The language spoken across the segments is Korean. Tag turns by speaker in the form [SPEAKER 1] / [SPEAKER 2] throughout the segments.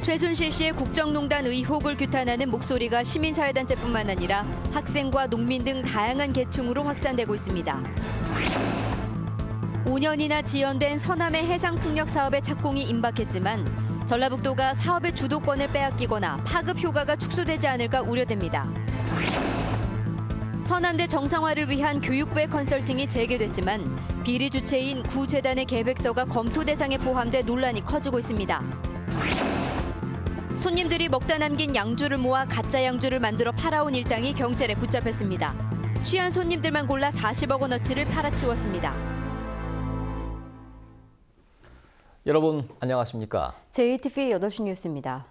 [SPEAKER 1] 최순실 씨의 국정농단 의혹을 규탄하는 목소리가 시민사회단체뿐만 아니라 학생과 농민 등 다양한 계층으로 확산되고 있습니다. 5년이나 지연된 서남의 해상풍력 사업의 착공이 임박했지만 전라북도가 사업의 주도권을 빼앗기거나 파급 효과가 축소되지 않을까 우려됩니다. 서남대 정상화를 위한 교육부의 컨설팅이 재개됐지만 비리 주체인 구재단의 계획서가 검토 대상에 포함돼 논란이 커지고 있습니다. 손님들이 먹다 남긴 양주를 모아 가짜 양주를 만들어 팔아온 일당이 경찰에 붙잡혔습니다. 취한 손님들만 골라 40억 원어치를 팔아치웠습니다.
[SPEAKER 2] 여러분 안녕하십니까?
[SPEAKER 1] JTV 8시 뉴스입니다.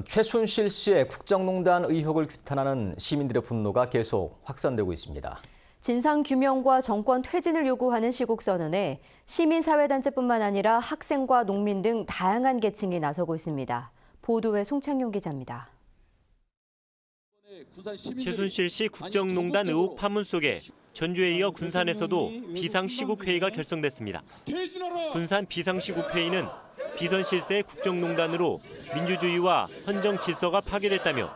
[SPEAKER 2] 최순실 씨의 국정농단 의혹을 규탄하는 시민들의 분노가 계속 확산되고 있습니다.
[SPEAKER 1] 진상규명과 정권 퇴진을 요구하는 시국선언에 시민사회단체뿐만 아니라 학생과 농민 등 다양한 계층이 나서고 있습니다. 보도에 송창용 기자입니다.
[SPEAKER 3] 최순실 씨 국정농단 의혹 파문 속에 전주에 이어 군산에서도 비상시국회의가 결성됐습니다. 군산 비상시국회의는 비선 실세의 국정농단으로 민주주의와 헌정 질서가 파괴됐다며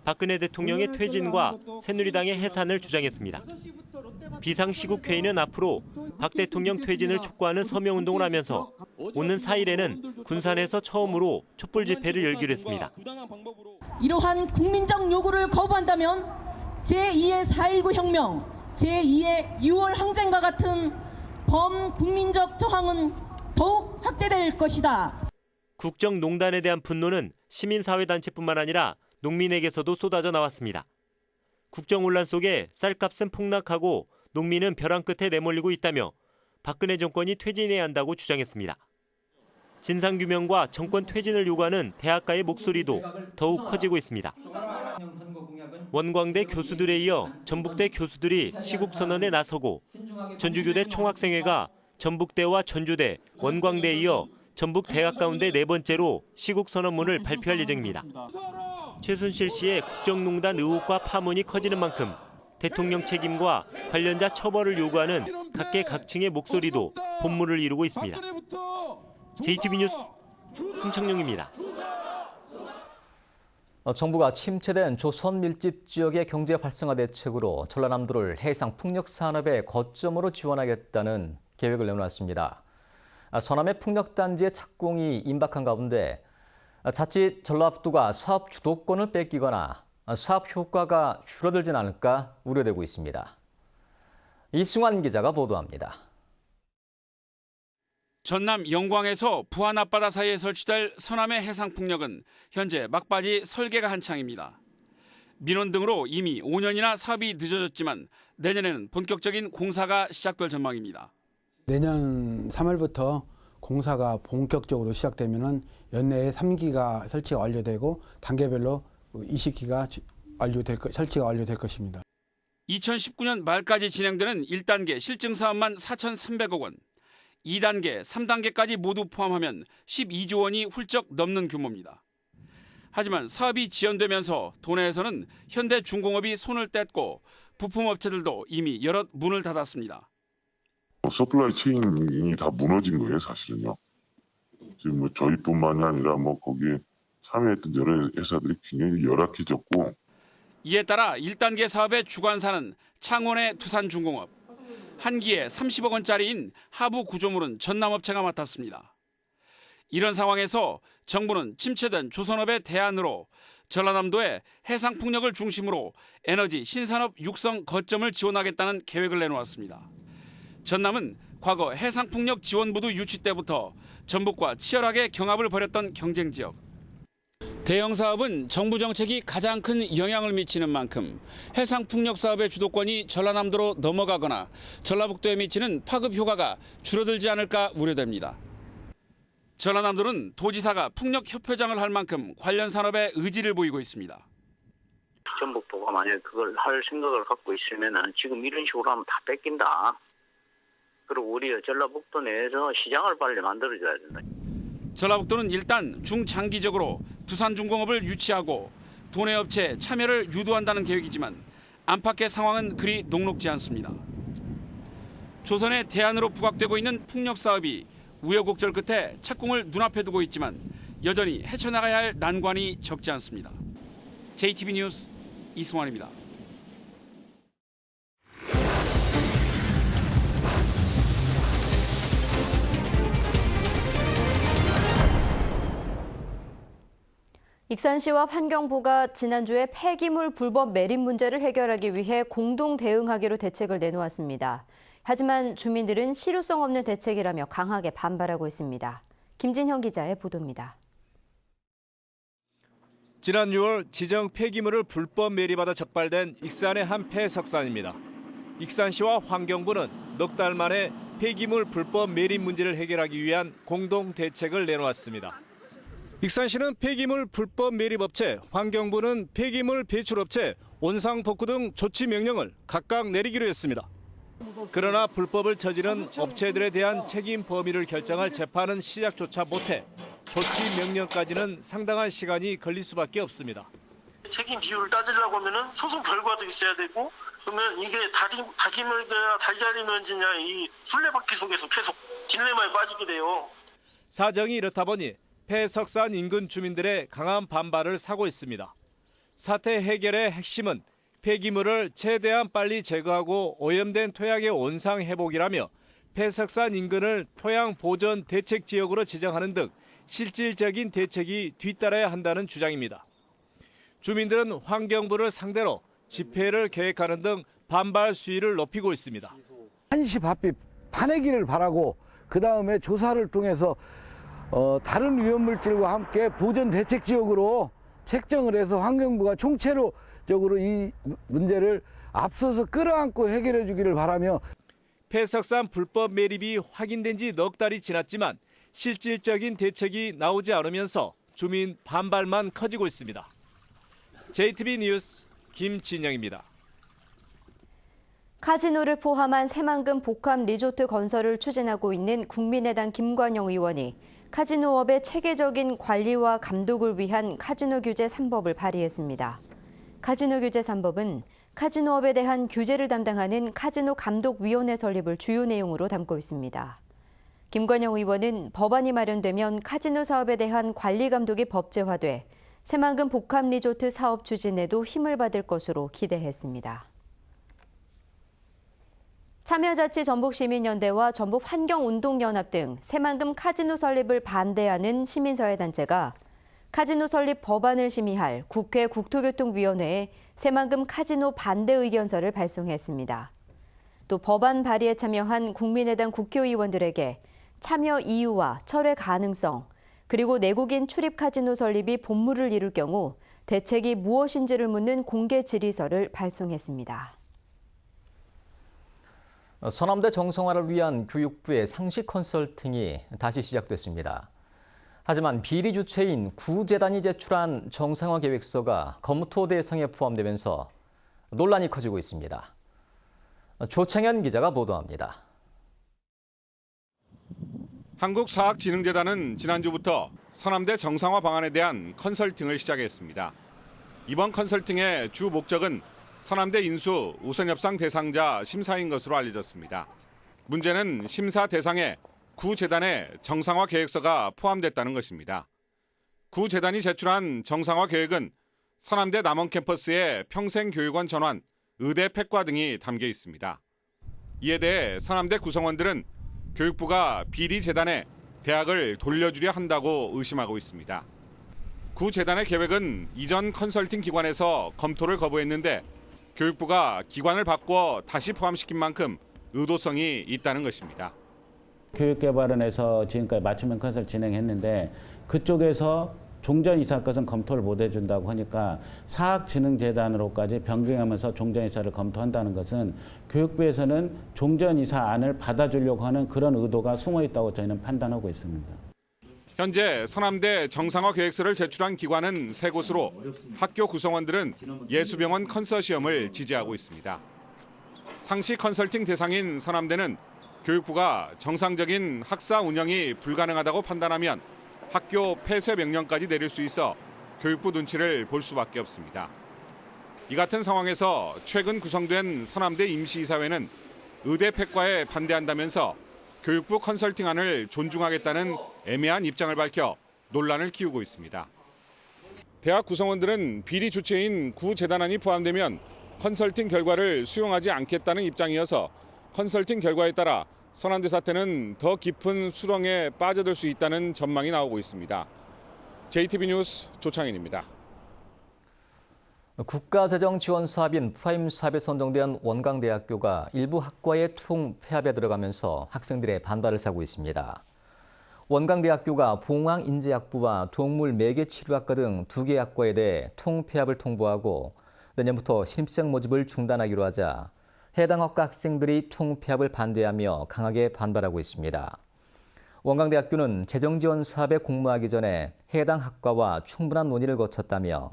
[SPEAKER 3] 박근혜 대통령의 퇴진과 새누리당의 해산을 주장했습니다. 비상시국회의는 앞으로 박 대통령 퇴진을 촉구하는 서명운동을 하면서 오는 4일에는 군산에서 처음으로 촛불 집회를 열기로 했습니다.
[SPEAKER 4] 이러한 국민적 요구를 거부한다면 제2의 4.19 혁명, 제2의 6월 항쟁과 같은 범국민적 저항은 더욱 확대될 것이다.
[SPEAKER 3] 국정농단에 대한 분노는 시민사회단체뿐만 아니라 농민에게서도 쏟아져 나왔습니다. 국정혼란 속에 쌀값은 폭락하고 농민은 벼랑 끝에 내몰리고 있다며 박근혜 정권이 퇴진해야 한다고 주장했습니다. 진상규명과 정권 퇴진을 요구하는 대학가의 목소리도 더욱 커지고 있습니다. 원광대 교수들에 이어 전북대 교수들이 시국선언에 나서고 전주교대 총학생회가 전북대와 전주대, 원광대에 이어 전북 대학 가운데 네 번째로 시국선언문을 발표할 예정입니다. 최순실 씨의 국정농단 의혹과 파문이 커지는 만큼 대통령 책임과 관련자 처벌을 요구하는 각계 각층의 목소리도 본물을 이루고 있습니다. JTV 뉴스 송창용입니다.
[SPEAKER 2] 정부가 침체된 조선 밀집 지역의 경제 활성화 대책으로 전라남도를 해상 풍력 산업의 거점으로 지원하겠다는 계획을 내놓았습니다. 서남의 풍력단지의 착공이 임박한 가운데 자칫 전라북도가 사업 주도권을 뺏기거나 사업 효과가 줄어들진 않을까 우려되고 있습니다. 이승환 기자가 보도합니다.
[SPEAKER 5] 전남 영광에서 부안 앞바다 사이에 설치될 서남의 해상풍력은 현재 막바지 설계가 한창입니다. 민원 등으로 이미 5년이나 사업이 늦어졌지만 내년에는 본격적인 공사가 시작될 전망입니다.
[SPEAKER 6] 내년 3월부터 공사가 본격적으로 시작되면 연내에 3기가 설치가 완료되고 단계별로 20기가 설치가 완료될 것입니다.
[SPEAKER 5] 2019년 말까지 진행되는 1단계 실증 사업만 4,300억 원, 2단계, 3단계까지 모두 포함하면 12조 원이 훌쩍 넘는 규모입니다. 하지만 사업이 지연되면서 도내에서는 현대중공업이 손을 뗐고 부품업체들도 이미 여럿 문을 닫았습니다.
[SPEAKER 7] 서플라이 체인이 다 무너진 거예요, 사실은요. 지금 저희뿐만이 아니라 거기에 참여했던 여러 회사들이 굉장히 열악해졌고.
[SPEAKER 5] 이에 따라 1단계 사업의 주관사는 창원의 두산중공업, 한기에 30억 원짜리인 하부 구조물은 전남업체가 맡았습니다. 이런 상황에서 정부는 침체된 조선업의 대안으로 전라남도의 해상풍력을 중심으로 에너지 신산업 육성 거점을 지원하겠다는 계획을 내놓았습니다. 전남은 과거 해상풍력 지원부도 유치 때부터 전북과 치열하게 경합을 벌였던 경쟁지역. 대형 사업은 정부 정책이 가장 큰 영향을 미치는 만큼 해상풍력 사업의 주도권이 전라남도로 넘어가거나 전라북도에 미치는 파급 효과가 줄어들지 않을까 우려됩니다. 전라남도는 도지사가 풍력협회장을 할 만큼 관련 산업에 의지를 보이고 있습니다.
[SPEAKER 8] 전북도가 만약에 그걸 할 생각을 갖고 있으면 지금 이런 식으로 하면 다 뺏긴다. 그리고 우리 전라북도 내에서 시장을 빨리 만들어줘야 된다.
[SPEAKER 5] 전라북도는 일단 중장기적으로 두산중공업을 유치하고 도내업체 참여를 유도한다는 계획이지만 안팎의 상황은 그리 녹록지 않습니다. 조선의 대안으로 부각되고 있는 풍력 사업이 우여곡절 끝에 착공을 눈앞에 두고 있지만 여전히 헤쳐나가야 할 난관이 적지 않습니다. JTB 뉴스 이승환입니다.
[SPEAKER 1] 익산시와 환경부가 지난주에 폐기물 불법 매립 문제를 해결하기 위해 공동 대응하기로 대책을 내놓았습니다. 하지만 주민들은 실효성 없는 대책이라며 강하게 반발하고 있습니다. 김진형 기자의 보도입니다.
[SPEAKER 9] 지난 6월 지정 폐기물을 불법 매립하다 적발된 익산의 한 폐석산입니다. 익산시와 환경부는 넉 달 만에 폐기물 불법 매립 문제를 해결하기 위한 공동 대책을 내놓았습니다. 익산시는 폐기물 불법 매립업체, 환경부는 폐기물 배출업체, 온상복구 등 조치 명령을 각각 내리기로 했습니다. 그러나 불법을 저지른 업체들에 대한 책임 범위를 결정할 재판은 시작조차 못해 조치 명령까지는 상당한 시간이 걸릴 수밖에 없습니다.
[SPEAKER 10] 책임 비율을 따지려고 하면은 소송 결과도 있어야 되고, 그러면 이게 닭이면지냐 달걀이면지냐 이 술래바퀴 속에서 계속 딜레마에 빠지게 돼요.
[SPEAKER 9] 사정이 이렇다 보니 폐석산 인근 주민들의 강한 반발을 사고 있습니다. 사태 해결의 핵심은 폐기물을 최대한 빨리 제거하고 오염된 토양의 온상 회복이라며 폐석산 인근을 토양 보전 대책 지역으로 지정하는 등 실질적인 대책이 뒤따라야 한다는 주장입니다. 주민들은 환경부를 상대로 집회를 계획하는 등 반발 수위를 높이고 있습니다.
[SPEAKER 11] 한시 바삐 파내기를 바라고 그다음에 조사를 통해서 다른 위험물질과 함께 보전 대책 지역으로 책정을 해서 환경부가 총체적으로 이 문제를 앞서서 끌어안고 해결해 주기를 바라며
[SPEAKER 9] 폐석산 불법 매립이 확인된 지 넉 달이 지났지만 실질적인 대책이 나오지 않으면서 주민 반발만 커지고 있습니다. JTB 뉴스 김진영입니다.
[SPEAKER 1] 카지노를 포함한 새만금 복합 리조트 건설을 추진하고 있는 국민의당 김관영 의원이 카지노업의 체계적인 관리와 감독을 위한 카지노 규제 3법을 발의했습니다. 카지노 규제 3법은 카지노업에 대한 규제를 담당하는 카지노 감독위원회 설립을 주요 내용으로 담고 있습니다. 김관영 의원은 법안이 마련되면 카지노 사업에 대한 관리 감독이 법제화돼 새만금 복합 리조트 사업 추진에도 힘을 받을 것으로 기대했습니다. 참여자치 전북시민연대와 전북환경운동연합 등 새만금 카지노 설립을 반대하는 시민사회단체가 카지노 설립 법안을 심의할 국회 국토교통위원회에 새만금 카지노 반대 의견서를 발송했습니다. 또 법안 발의에 참여한 국민의당 국회의원들에게 참여 이유와 철회 가능성, 그리고 내국인 출입 카지노 설립이 본물을 이룰 경우 대책이 무엇인지를 묻는 공개 질의서를 발송했습니다.
[SPEAKER 2] 서남대 정상화를 위한 교육부의 상시 컨설팅이 다시 시작됐습니다. 하지만 비리 주체인 구재단이 제출한 정상화 계획서가 검토 대상에 포함되면서 논란이 커지고 있습니다. 조창현 기자가 보도합니다.
[SPEAKER 12] 한국사학진흥재단은 지난주부터 서남대 정상화 방안에 대한 컨설팅을 시작했습니다. 이번 컨설팅의 주 목적은 서남대 인수 우선협상 대상자 심사인 것으로 알려졌습니다. 문제는 심사 대상에 구재단의 정상화 계획서가 포함됐다는 것입니다. 구재단이 제출한 정상화 계획은 서남대 남원 캠퍼스의 평생교육원 전환, 의대 폐과 등이 담겨 있습니다. 이에 대해 서남대 구성원들은 교육부가 비리 재단에 대학을 돌려주려 한다고 의심하고 있습니다. 구재단의 계획은 이전 컨설팅 기관에서 검토를 거부했는데 교육부가 기관을 바꿔 다시 포함시킨 만큼 의도성이 있다는 것입니다.
[SPEAKER 13] 교육개발원에서 지금까지 맞춤형 컨설 진행했는데 그쪽에서 종전이사 것은 검토를 못 해준다고 하니까 사학진흥재단으로까지 변경하면서 종전이사를 검토한다는 것은 교육부에서는 종전이사안을 받아주려고 하는 그런 의도가 숨어 있다고 저희는 판단하고 있습니다.
[SPEAKER 12] 현재 서남대 정상화 계획서를 제출한 기관은 3곳으로 학교 구성원들은 예수병원 컨소시엄을 지지하고 있습니다. 상시 컨설팅 대상인 서남대는 교육부가 정상적인 학사 운영이 불가능하다고 판단하면 학교 폐쇄 명령까지 내릴 수 있어 교육부 눈치를 볼 수밖에 없습니다. 이 같은 상황에서 최근 구성된 서남대 임시이사회는 의대 폐과에 반대한다면서 교육부 컨설팅안을 존중하겠다는 애매한 입장을 밝혀 논란을 키우고 있습니다. 대학 구성원들은 비리 주체인 구재단안이 포함되면 컨설팅 결과를 수용하지 않겠다는 입장이어서 컨설팅 결과에 따라 선안대 사태는 더 깊은 수렁에 빠져들 수 있다는 전망이 나오고 있습니다. JTB 뉴스 조창인입니다.
[SPEAKER 2] 국가재정지원 사업인 프라임 사업에 선정된 원광대학교가 일부 학과의 통폐합에 들어가면서 학생들의 반발을 사고 있습니다. 원광대학교가 봉황인재학부와 동물매개치료학과 등 2개 학과에 대해 통폐합을 통보하고 내년부터 신입생 모집을 중단하기로 하자 해당 학과 학생들이 통폐합을 반대하며 강하게 반발하고 있습니다. 원광대학교는 재정지원 사업에 공모하기 전에 해당 학과와 충분한 논의를 거쳤다며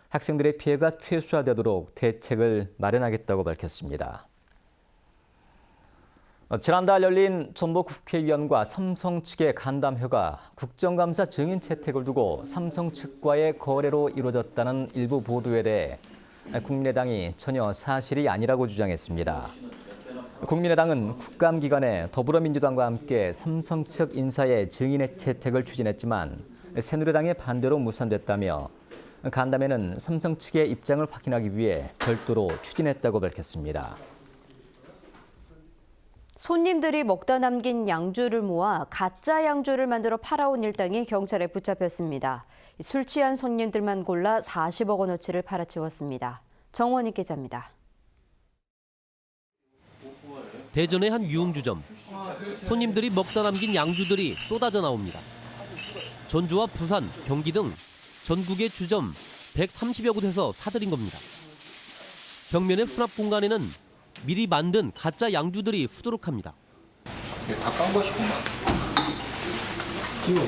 [SPEAKER 2] 학생들의 피해가 최소화되도록 대책을 마련하겠다고 밝혔습니다. 지난달 열린 전북 국회의원과 삼성 측의 간담회가 국정감사 증인 채택을 두고 삼성 측과의 거래로 이루어졌다는 일부 보도에 대해 국민의당이 전혀 사실이 아니라고 주장했습니다. 국민의당은 국감기간에 더불어민주당과 함께 삼성 측 인사의 증인의 채택을 추진했지만 새누리당의 반대로 무산됐다며 간담회는 삼성 측의 입장을 확인하기 위해 별도로 추진했다고 밝혔습니다.
[SPEAKER 1] 손님들이 먹다 남긴 양주를 모아 가짜 양주를 만들어 팔아온 일당이 경찰에 붙잡혔습니다. 술 취한 손님들만 골라 40억 원어치를 팔아치웠습니다. 정원희 기자입니다.
[SPEAKER 14] 대전의 한 유흥주점. 손님들이 먹다 남긴 양주들이 쏟아져 나옵니다. 전주와 부산, 경기 등 전국의 주점 130여 곳에서 사들인 겁니다. 벽면의 수납 공간에는 미리 만든 가짜 양주들이 수두룩합니다.
[SPEAKER 15] 다 깐 것이구만. 지금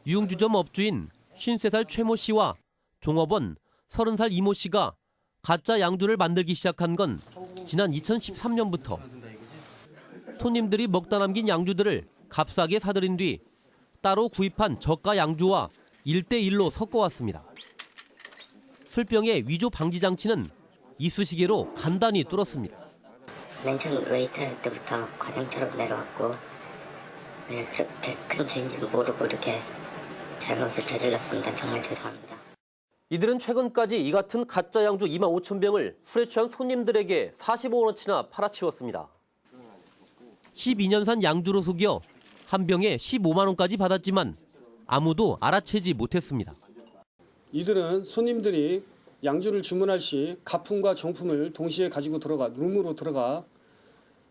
[SPEAKER 14] 유흥주점 업주인 53살 최모 씨와 종업원 30살 이모 씨가 가짜 양주를 만들기 시작한 건 지난 2013년부터. 손님들이 먹다 남긴 양주들을 값싸게 사들인 뒤 따로 구입한 저가 양주와 1대1로 섞어왔습니다. 술병의 위조 방지 장치는 이쑤시개로 간단히 뚫었습니다.
[SPEAKER 16] 맨 처음 웨이터 때부터 과장처럼 내려왔고 그렇게 큰 죄인지 모르고 이렇게 잘못을 저질렀습니다. 정말 죄송합니다.
[SPEAKER 14] 이들은 최근까지 이 같은 가짜 양주 2만 5천 병을 술에 취한 손님들에게 45억 원어치나 팔아치웠습니다. 12년산 양주로 속여 한 병에 15만 원까지 받았지만 아무도 알아채지 못했습니다.
[SPEAKER 17] 이들은 손님들이 양주를 주문할 시 가품과 정품을 동시에 가지고 들어가 룸으로 들어가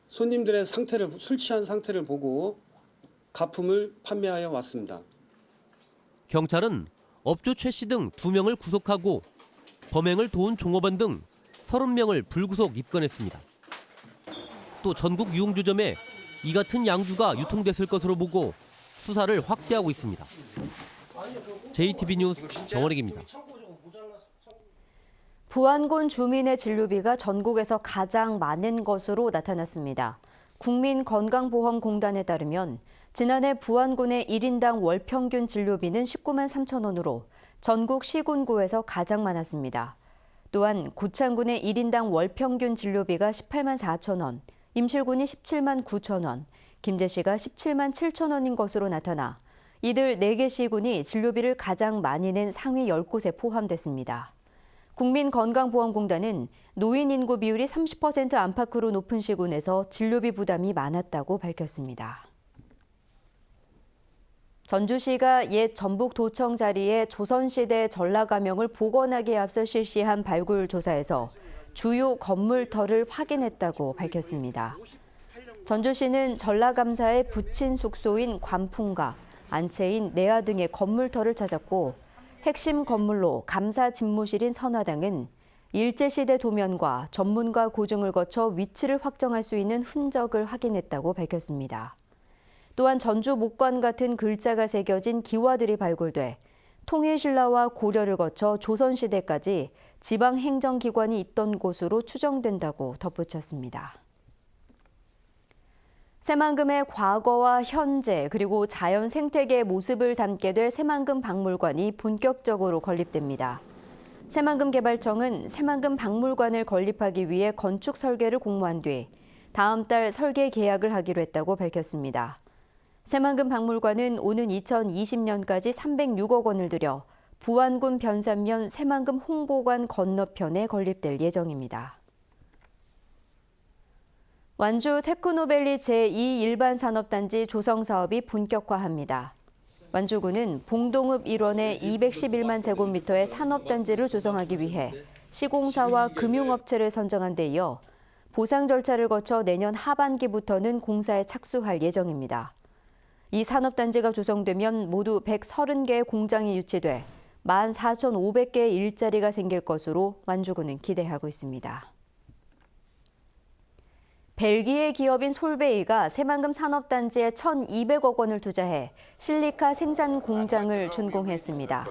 [SPEAKER 17] 손님들의 상태를 술 취한 상태를 보고 가품을 판매하여 왔습니다.
[SPEAKER 14] 경찰은 업주 최 씨 등 2명을 구속하고 범행을 도운 종업원 등 30명을 불구속 입건했습니다. 또 전국 유흥주점에 이 같은 양주가 유통됐을 것으로 보고 수사를 확대하고 있습니다. JTB 뉴스 정원익입니다.
[SPEAKER 1] 부안군 주민의 진료비가 전국에서 가장 많은 것으로 나타났습니다. 국민건강보험공단에 따르면 지난해 부안군의 1인당 월 평균 진료비는 19만 3천 원으로 전국 시군구에서 가장 많았습니다. 또한 고창군의 1인당 월 평균 진료비가 18만 4천 원, 임실군이 17만 9천 원, 김제시가 17만 7천 원인 것으로 나타나 이들 4개 시군이 진료비를 가장 많이 낸 상위 10곳에 포함됐습니다. 국민건강보험공단은 노인 인구 비율이 30% 안팎으로 높은 시군에서 진료비 부담이 많았다고 밝혔습니다. 전주시가 옛 전북도청 자리에 조선시대 전라가명을 복원하기에 앞서 실시한 발굴 조사에서 주요 건물터를 확인했다고 밝혔습니다. 전주시는 전라감사의 부친 숙소인 관풍가, 안채인 내화 등의 건물터를 찾았고 핵심 건물로 감사 집무실인 선화당은 일제시대 도면과 전문가 고증을 거쳐 위치를 확정할 수 있는 흔적을 확인했다고 밝혔습니다. 또한 전주 목관 같은 글자가 새겨진 기와들이 발굴돼 통일신라와 고려를 거쳐 조선시대까지 지방행정기관이 있던 곳으로 추정된다고 덧붙였습니다. 새만금의 과거와 현재 그리고 자연 생태계의 모습을 담게 될 새만금 박물관이 본격적으로 건립됩니다. 새만금 개발청은 새만금 박물관을 건립하기 위해 건축 설계를 공모한 뒤 다음 달 설계 계약을 하기로 했다고 밝혔습니다. 새만금 박물관은 오는 2020년까지 306억 원을 들여 부안군 변산면 새만금 홍보관 건너편에 건립될 예정입니다. 완주 테크노밸리 제2 일반산업단지 조성 사업이 본격화합니다. 완주군은 봉동읍 일원에 211만 제곱미터의 산업단지를 조성하기 위해 시공사와 금융업체를 선정한 데 이어 보상 절차를 거쳐 내년 하반기부터는 공사에 착수할 예정입니다. 이 산업단지가 조성되면 모두 130개의 공장이 유치돼 14,500개의 일자리가 생길 것으로 완주군은 기대하고 있습니다. 벨기에 기업인 솔베이가 새만금 산업단지에 1,200억 원을 투자해 실리카 생산 공장을 준공했습니다.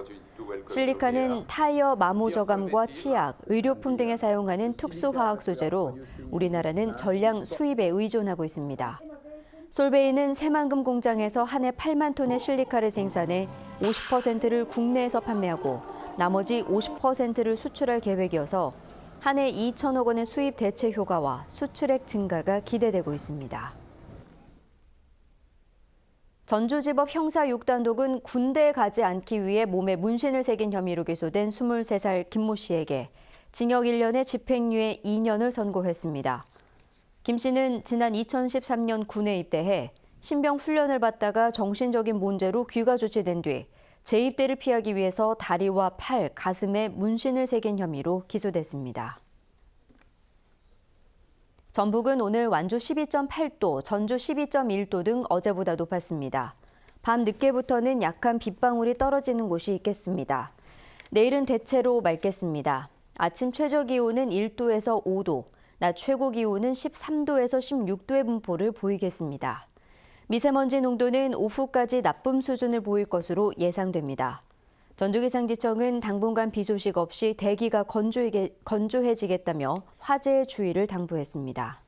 [SPEAKER 1] 실리카는 타이어 마모 저감과 치약, 의료품 등에 사용하는 특수화학 소재로 우리나라는 전량 수입에 의존하고 있습니다. 솔베이는 새만금 공장에서 한 해 8만 톤의 실리카를 생산해 50%를 국내에서 판매하고 나머지 50%를 수출할 계획이어서 한 해 2천억 원의 수입 대체 효과와 수출액 증가가 기대되고 있습니다. 전주지법 형사 6단독은 군대에 가지 않기 위해 몸에 문신을 새긴 혐의로 기소된 23살 김모 씨에게 징역 1년에 집행유예 2년을 선고했습니다. 김 씨는 지난 2013년 군에 입대해 신병 훈련을 받다가 정신적인 문제로 귀가 조치된 뒤 재입대를 피하기 위해서 다리와 팔, 가슴에 문신을 새긴 혐의로 기소됐습니다. 전북은 오늘 완주 12.8도, 전주 12.1도 등 어제보다 높았습니다. 밤 늦게부터는 약한 빗방울이 떨어지는 곳이 있겠습니다. 내일은 대체로 맑겠습니다. 아침 최저기온은 1도에서 5도, 낮 최고기온은 13도에서 16도의 분포를 보이겠습니다. 미세먼지 농도는 오후까지 나쁨 수준을 보일 것으로 예상됩니다. 전주기상지청은 당분간 비 소식 없이 대기가 건조해지겠다며 화재의 주의를 당부했습니다.